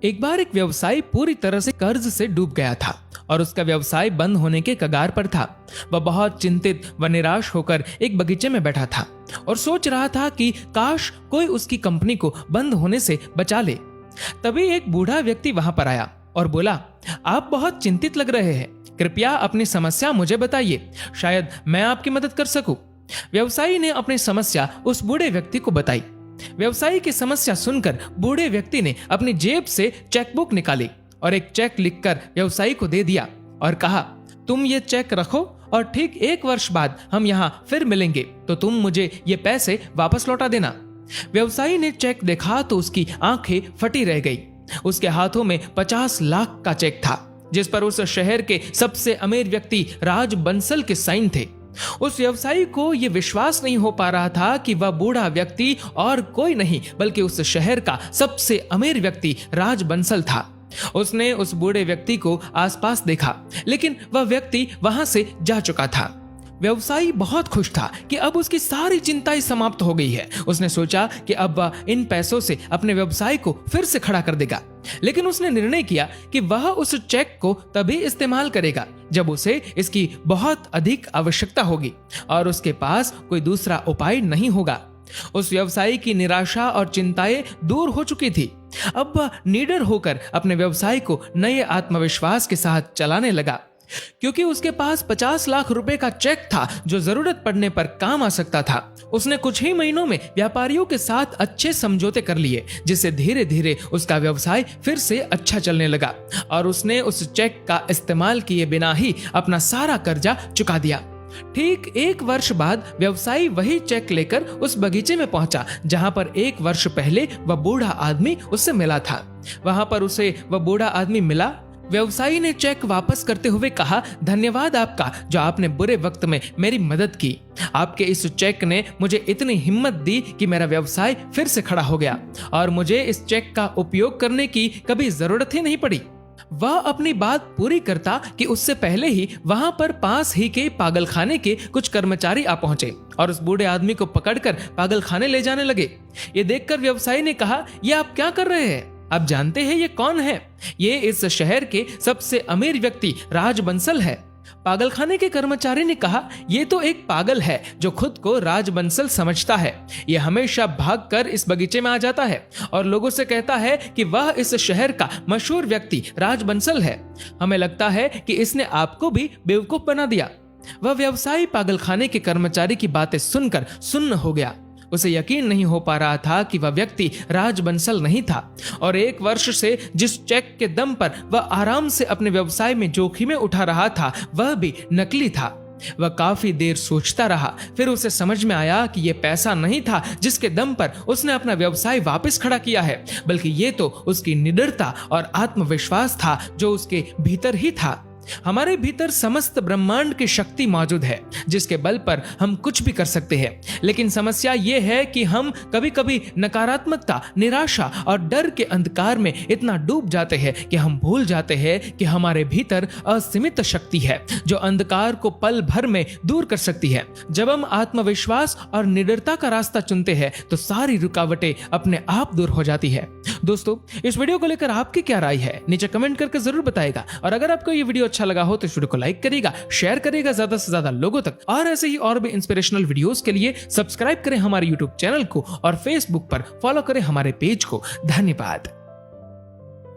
एक बार एक व्यवसायी पूरी तरह से कर्ज से डूब गया था और उसका व्यवसाय बंद होने के कगार पर था। वह बहुत चिंतित व निराश होकर एक बगीचे में बैठा था और सोच रहा था कि काश कोई उसकी कंपनी को बंद होने से बचा ले। तभी एक बूढ़ा व्यक्ति वहां पर आया और बोला, आप बहुत चिंतित लग रहे हैं, कृपया अपनी समस्या मुझे बताइए, शायद मैं आपकी मदद कर सकूं। व्यवसायी ने अपनी समस्या उस बूढ़े व्यक्ति को बताई। व्यवसायी की समस्या सुनकर बूढ़े व्यक्ति ने अपनी जेब से चेकबुक निकाली और एक चेक लिखकर व्यवसायी को दे दिया और कहा, तुम ये चेक रखो और ठीक 1 वर्ष बाद हम यहाँ फिर मिलेंगे तो तुम मुझे ये पैसे वापस लौटा देना। व्यवसायी ने चेक देखा तो उसकी आंखें फटी रह गई। उसके हाथों में 50 लाख का चेक था जिस पर उस शहर के सबसे अमीर व्यक्ति राज बंसल के साइन थे। उस व्यवसायी को यह विश्वास नहीं हो पा रहा था कि वह बूढ़ा व्यक्ति और कोई नहीं बल्कि उस शहर का सबसे अमीर व्यक्ति राज बंसल था। उसने उस बूढ़े व्यक्ति को आसपास देखा लेकिन वह व्यक्ति वहां से जा चुका था। व्यवसायी बहुत खुश था कि अब उसकी सारी चिंताएं समाप्त हो गई है। उसने सोचा कि अब वह इन पैसों से अपने व्यवसाय को फिर से खड़ा कर देगा, लेकिन उसने निर्णय किया कि वह उस चेक को तभी इस्तेमाल करेगा जब उसे इसकी बहुत अधिक आवश्यकता होगी और उसके पास कोई दूसरा उपाय नहीं होगा। उस व्यवसायी की निराशा और चिंताएं दूर हो चुकी थी। अब वह निडर होकर अपने व्यवसाय को नए आत्मविश्वास के साथ चलाने लगा, क्योंकि उसके पास 50 लाख रुपए का चेक था जो जरूरत पड़ने पर काम आ सकता था। उसने कुछ ही महीनों में व्यापारियों के साथ अच्छे समझौते कर लिए, जिससे धीरे धीरे उसका व्यवसाय फिर से अच्छा चलने लगा और उसने उस चेक का इस्तेमाल किए बिना ही अपना सारा कर्जा चुका दिया। ठीक 1 वर्ष बाद व्यवसायी वही चेक लेकर उस बगीचे में पहुंचा जहां पर 1 वर्ष पहले वह बूढ़ा आदमी उससे मिला था। वहां पर उसे वह बूढ़ा आदमी मिला। व्यवसायी ने चेक वापस करते हुए कहा, धन्यवाद आपका जो आपने बुरे वक्त में मेरी मदद की। आपके इस चेक ने मुझे इतनी हिम्मत दी कि मेरा व्यवसाय फिर से खड़ा हो गया और मुझे इस चेक का उपयोग करने की कभी जरूरत ही नहीं पड़ी। वह अपनी बात पूरी करता कि उससे पहले ही वहां पर पास ही के पागलखाने के कुछ कर्मचारी आ पहुंचे और उस बूढ़े आदमी को पकड़कर पागलखाने ले जाने लगे। ये देखकर व्यवसायी ने कहा, ये आप क्या कर रहे हैं? आप जानते हैं ये कौन है? ये इस शहर के सबसे अमीर व्यक्ति राज बंसल है। पागलखाने के कर्मचारी ने कहा, ये तो एक पागल है जो खुद को राज बंसल समझता है। ये हमेशा भागकर इस बगीचे में आ जाता है और लोगों से कहता है कि वह इस शहर का मशहूर व्यक्ति राज बंसल है। हमें लगता है कि इसने आपको भी बेवकूफ बना दिया। वह व्यवसायी पागलखाने के कर्मचारी की बातें सुनकर सुन्न हो गया। उसे यकीन नहीं हो पा रहा था कि वह व्यक्ति राज बंसल नहीं था और 1 वर्ष से जिस चेक के दम पर वह आराम से अपने व्यवसाय में जोखिमें उठा रहा था वह भी नकली था। वह काफी देर सोचता रहा, फिर उसे समझ में आया कि यह पैसा नहीं था जिसके दम पर उसने अपना व्यवसाय वापस खड़ा किया है, बल्कि ये तो उसकी निडरता और आत्मविश्वास था जो उसके भीतर ही था। हमारे भीतर समस्त ब्रह्मांड की शक्ति मौजूद है जिसके बल पर हम कुछ भी कर सकते हैं, लेकिन समस्या यह है कि हम कभी कभी नकारात्मकता, निराशा और डर के अंधकार में इतना डूब जाते हैं कि हम भूल जाते हैं कि हमारे भीतर असीमित शक्ति है जो अंधकार को पल भर में दूर कर सकती है। जब हम आत्मविश्वास और निडरता का रास्ता चुनते हैं तो सारी रुकावटें अपने आप दूर हो जाती है। दोस्तों, इस वीडियो को लेकर आपकी क्या राय है नीचे कमेंट करके जरूर बताएगा और अगर आपको ये वीडियो अच्छा लगा हो तो इस वीडियो को लाइक करिएगा, शेयर करिएगा ज्यादा से ज्यादा लोगों तक और ऐसे ही और भी इंस्पिरेशनल वीडियोस के लिए सब्सक्राइब करें हमारे यूट्यूब चैनल को और फेसबुक पर फॉलो करें हमारे पेज को। धन्यवाद।